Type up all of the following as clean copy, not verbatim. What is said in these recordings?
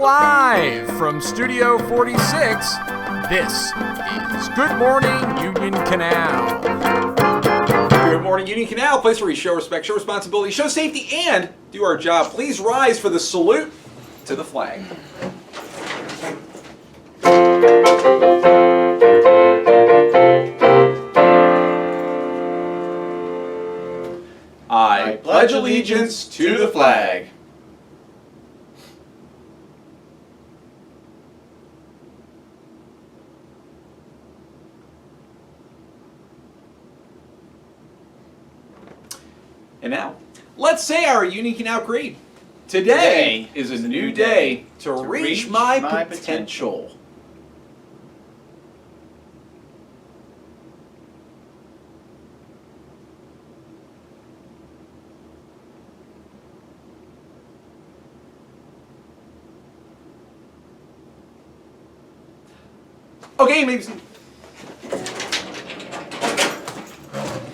live from Studio 46. This is Good Morning Union Canal. Good morning, Union Canal, place where we show respect, show responsibility, show safety, and do our job. Please rise for the salute to the flag. I pledge allegiance to the flag. And now, let's say our Union Canal Creed. Today is a new day to reach my potential. Okay, maybe.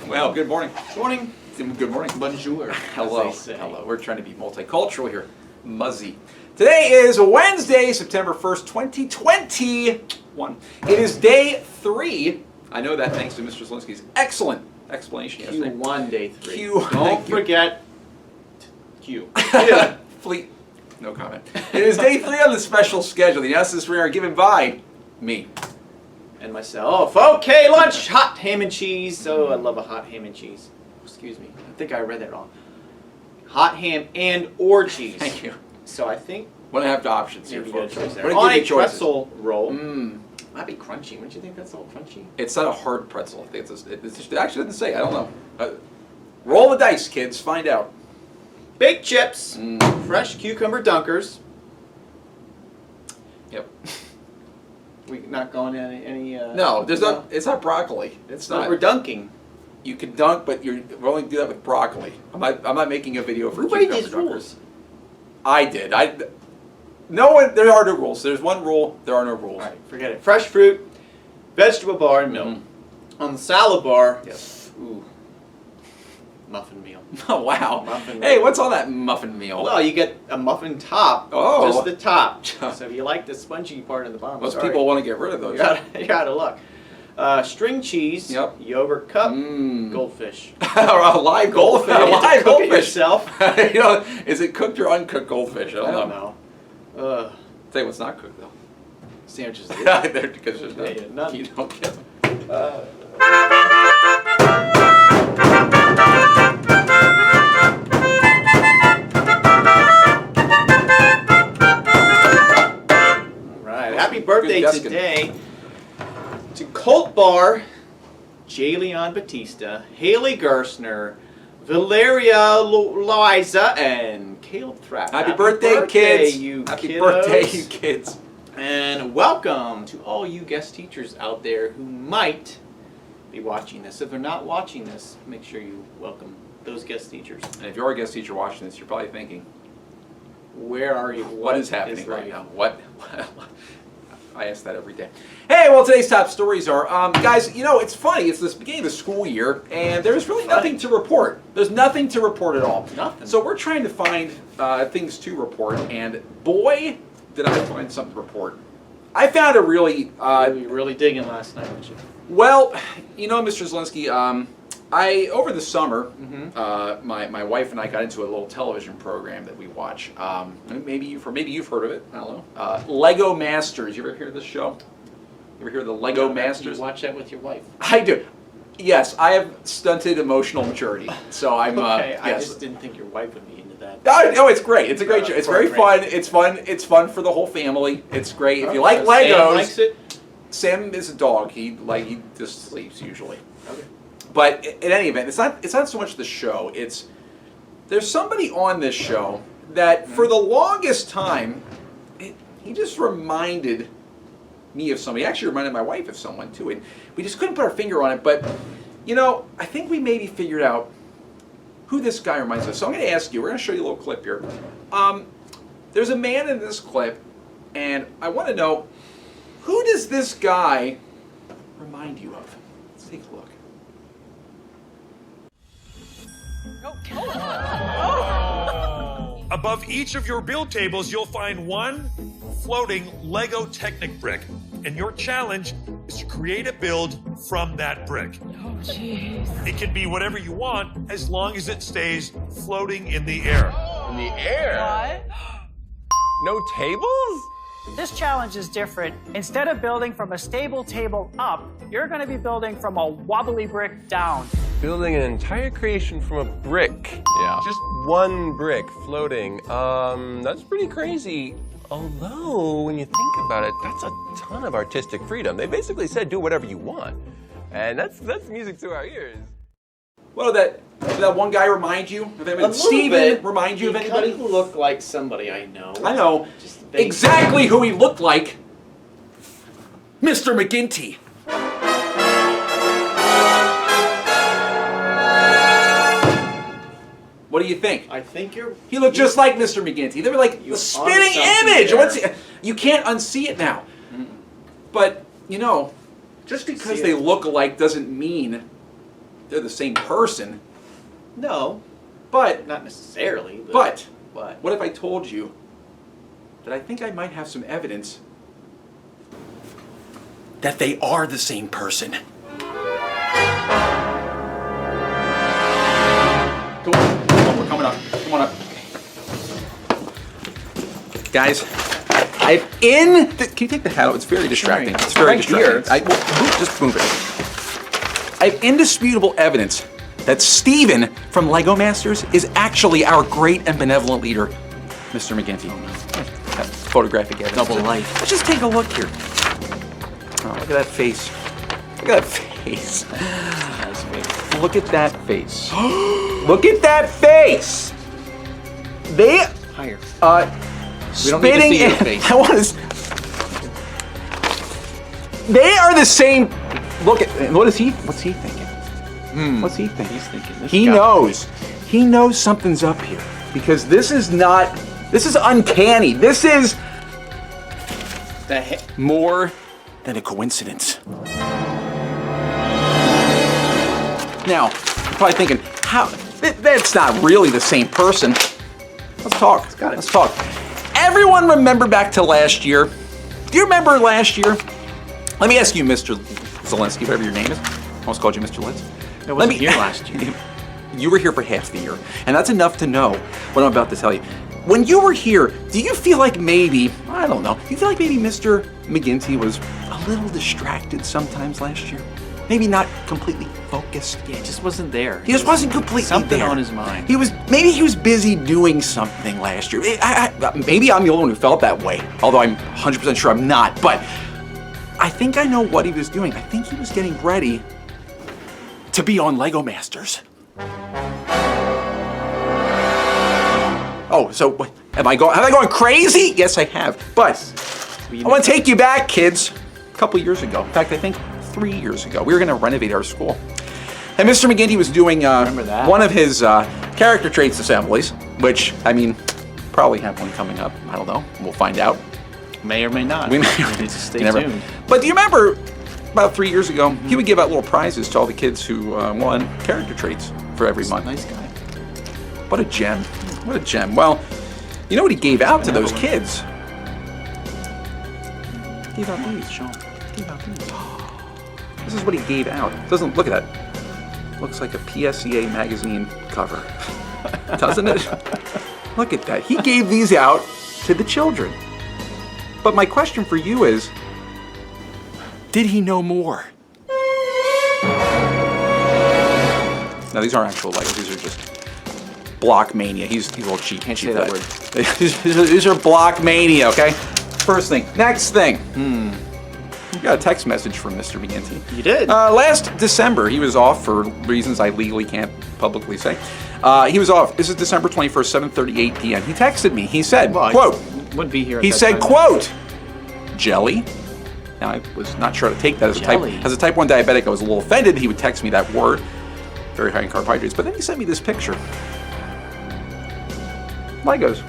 Well, good morning. Good morning. Good morning. Bonjour. Hello. Hello. We're trying to be multicultural here. Muzzy. Today is Wednesday, September 1st, 2021. It is day 3. I know that thanks to Mr. Zielinski's excellent explanation yesterday. Q1 day 3. Don't forget Q. Fleet. No comment. It is day 3 on the special schedule. The announcements we are given by me. And myself. Okay, lunch. Hot ham and cheese. Oh, I love a hot ham and cheese. Excuse me. I think I read that wrong. Hot ham and or cheese. Thank you. So I think We'll have options here, you get a folks. choice there. We're On gonna a give you choices. pretzel roll. Might be crunchy. Wouldn't you think that's all crunchy? It's not a hard pretzel. I think it actually doesn't say. I don't know. Roll the dice, kids. Find out. Baked chips. Fresh cucumber dunkers. Yep. We not going any No, there's not. It's not broccoli. It's not. We're dunking. You can dunk, but we're only do that with broccoli. I'm not making a video for Who made cucumber these dunkers. rules? I did. No one. There are no rules. There's one rule. There are no rules. All right, forget it. Fresh fruit, vegetable bar, and milk. On the salad bar, Yes. ooh, muffin meal. Oh wow. Muffin Hey, meal. what's on that muffin meal? Well, you get a muffin top, Oh. just the top. So if you like the spongy part of the bottom, Most sorry. people want to get rid of those. You're out of luck. String cheese, Yep. yogurt cup, Mm. goldfish. A live goldfish. A You have to live cook it goldfish. yourself. You know, is it cooked or uncooked goldfish? I I don't don't know. know. Tell you what's not cooked though. Sandwiches. Because there's none. Yeah, none. You don't get them. Right. Happy birthday Good today to Colt Bar, Jalen Batista, Haley Gerstner, Valeria Liza, and Caleb Thrapp. Happy birthday, kids! You Happy kiddos. birthday, you kids! And welcome to all you guest teachers out there who might be watching this. If they're not watching this, make sure you welcome those guest teachers. And if you're a guest teacher watching this, you're probably thinking, Where are you? what is happening right life? now? What? I ask that every day. Hey, well, today's top stories are, guys, you know, it's funny. It's the beginning of the school year, and there's really nothing to report. There's nothing to report at all. Nothing. So we're trying to find things to report, and boy, did I find something to report. I found a really, You were really digging last night, weren't you? well, you know, Mr. Zielinski, over the summer, Mm-hmm. my wife and I got into a little television program that we watch. Maybe you've heard of it. I don't know. Lego Masters. You ever hear of this show? You ever hear of the Lego Masters? You watch that with your wife. I do. Yes, I have stunted emotional maturity, so I'm. Okay, I yes. just didn't think your wife would be into that. No, it's great. It's a great show. It's very fun. It's fun. It's fun for the whole family. It's great. If you like Sam Legos, likes it? Sam is a dog. He just sleeps usually. Okay. But in any event, it's not so much the show. There's somebody on this show that for the longest time, he just reminded me of somebody. He actually reminded my wife of someone too, and we just couldn't put our finger on it. But you know, I think we maybe figured out who this guy reminds us of. So I'm going to ask you. We're going to show you a little clip here. There's a man in this clip, and I want to know, who does this guy remind you of? Let's take a look. Above each of your bill tables, you'll find one floating Lego Technic brick. And your challenge is to create a build from that brick. Oh, jeez. It can be whatever you want as long as it stays floating in the air. In the air? What? No tables? This challenge is different. Instead of building from a stable table up, you're going to be building from a wobbly brick down. Building an entire creation from a brick. Yeah. Just one brick floating. That's pretty crazy. Although, when you think about it, that's a ton of artistic freedom. They basically said do whatever you want. And that's music to our ears. Well, did that one guy remind you of anybody? Steven remind you of anybody? He looked like somebody I know. I know Just vaguely. exactly who he looked like. Mr. Mcginty. What do you think? I think you're... He looked just like Mr. Mcginty. They were like You're the spinning onto something image. there. What's you can't unsee it now. But you know, just because See they it. look alike doesn't mean they're the same person. No, But not necessarily. but What? what if I told you that I think I might have some evidence that they are the same person? Come on, we're coming up. Come on up. Guys, can you take the hat out? It's very distracting. It's very Right distracting. here. Just move it. I have indisputable evidence that Steven from Lego Masters is actually our great and benevolent leader, Mr. Mcginty. That photographic evidence. Double life. Let's just take a look here. Oh, look at that face. Look at that face. Nice face. Look at that face. Look at that face. They Higher. we don't need to spitting see your in- face. I want to. They are the same. Look at what's he thinking? What's he thinking? He's thinking this He guy. knows. He knows something's up here because this is not. This is uncanny. This is The he- more than a coincidence. Now, you're probably thinking, how? That's not really the same person. Let's talk. Let's talk. Everyone remember back to last year? Do you remember last year? Let me ask you, Mr. Zelensky, whatever your name is. I almost called you Mr. Litz. I wasn't here last year. You were here for half the year, and that's enough to know what I'm about to tell you. When you were here, do you feel like maybe, I don't know, do you feel like maybe Mr. Mcginty was a little distracted sometimes last year? Maybe not completely focused? Yeah, he just wasn't there. He just wasn't completely Something there. on his mind. Maybe he was busy doing something last year. Maybe I'm the only one who felt that way, although I'm 100% sure I'm not. But I think I know what he was doing. I think he was getting ready to be on Lego Masters. Oh, so what, have I gone crazy? Yes, I have. But I want to take you back, kids. A couple years ago. In fact, I think 3 years ago. We were going to renovate our school. And Mr. Mcginty was doing Remember that. one of his character traits assemblies, which, I mean, probably have one coming up. I don't know. We'll find out. May or may not. We may You need to stay you never- tuned. But do you remember about 3 years ago, he would give out little prizes to all the kids who won character traits for every month. Nice guy. What a gem. What a gem. Well, you know what he gave out to those kids? He gave out these, Sean. He gave out these. This is what he gave out. Doesn't look at that. Looks like a PSEA magazine cover. Doesn't it? Look at that. He gave these out to the children. But my question for you is, did he know more? Now these aren't actual Legos. These are just block mania. He's a little cheap. Can't cheap say that word. These are block mania. Okay. First thing. Next thing. We got a text message from Mr. Mcginty. You did? Last December, he was off for reasons I legally can't publicly say. He was off. This is December 21st, 7:38 p.m. He texted me. He said, Well, I quote, Would be here. At he that said, time. quote, jelly. Now, I was not sure how to take that as a Jelly. type 1 diabetic. I was a little offended he would text me that word. Very high in carbohydrates. But then he sent me this picture. Legos.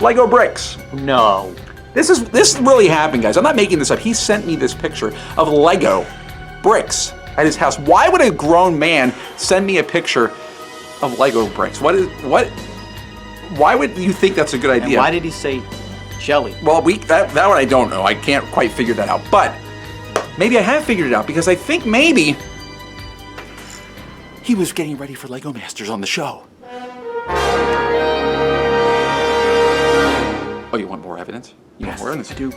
Lego bricks. No. This really happened, guys. I'm not making this up. He sent me this picture of Lego bricks at his house. Why would a grown man send me a picture of Lego bricks? Why would you think that's a good idea? And why did he say jelly. Well, that one I don't know. I can't quite figure that out. But maybe I have figured it out because I think maybe he was getting ready for Lego Masters on the show. Oh, you want more evidence? You want more evidence? I do.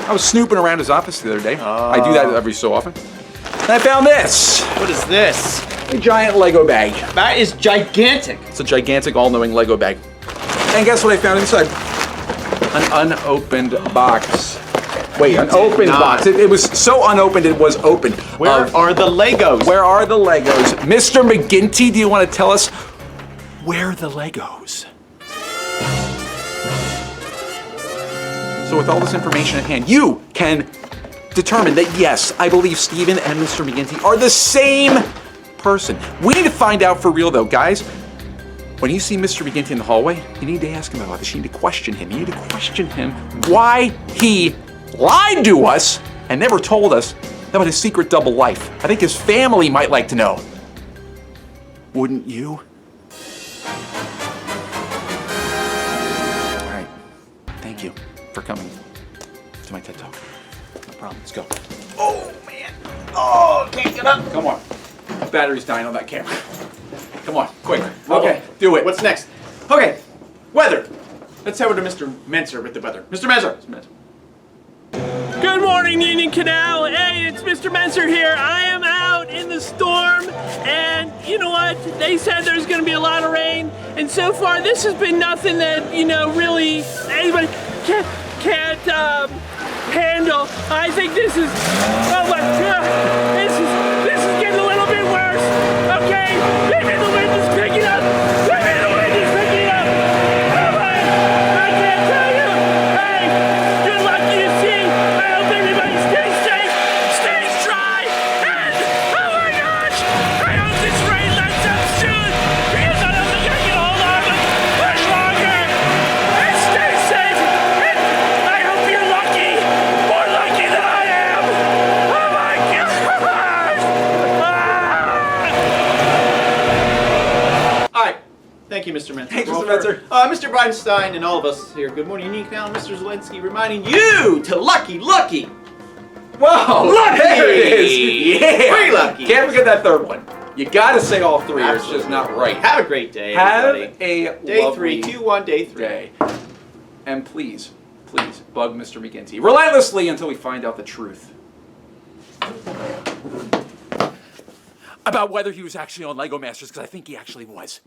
I was snooping around his office the other day. I do that every so often. And I found this. What is this? A giant Lego bag. That is gigantic. It's a gigantic, all-knowing Lego bag. And guess what I found inside? An unopened box. Wait, an open box. It was so unopened it was opened. Where are the Legos? Where are the Legos? Mr. Mcginty, do you want to tell us where are the Legos? So with all this information at hand, you can determine that yes, I believe Steven and Mr. Mcginty are the same person. We need to find out for real though, guys. When you see Mr. Mcginty in the hallway, you need to ask him about this. You need to question him. You need to question him why he lied to us and never told us about his secret double life. I think his family might like to know. Wouldn't you? All right. Thank you for coming to my TED Talk. No problem. Let's go. Oh, man. Oh, can't get up. Come on. The battery's dying on that camera. Come on, quick. Okay, do it. What's next? Okay, weather. Let's head over to Mr. Menser with the weather. Mr. Menser. Good morning, Union Canal. Hey, it's Mr. Menser here. I am out in the storm, and you know what? They said there's going to be a lot of rain, and so far this has been nothing that, really anybody can't handle. I think this is, oh my God, this is getting a little bit worse. Okay, maybe the wind is picking up. Maybe the wind is picking up. Oh my, I can't tell you. Hey, you're lucky to see. I hope everybody stays safe, stays dry, and oh my gosh, I hope this rain lets up soon because I don't think I can hold on much longer. And stay safe, and I hope you're lucky, more lucky than I am. Oh my gosh. All right. Thank you, Mr. Menser. Thanks, Well, Mr. for, Mr. Bridenstine and all of us here. Good morning, Union Canal. Mr. Zelensky reminding you to lucky. Whoa, Lucky! there it is. Yeah. Three lucky. Can't forget that third one. You gotta say all three or it's just not right. Have a great day, Have everybody. a Day lovely 3, 2-1, day 3. day. And please, bug Mr. Mcginty relentlessly until we find out the truth about whether he was actually on Lego Masters, because I think he actually was.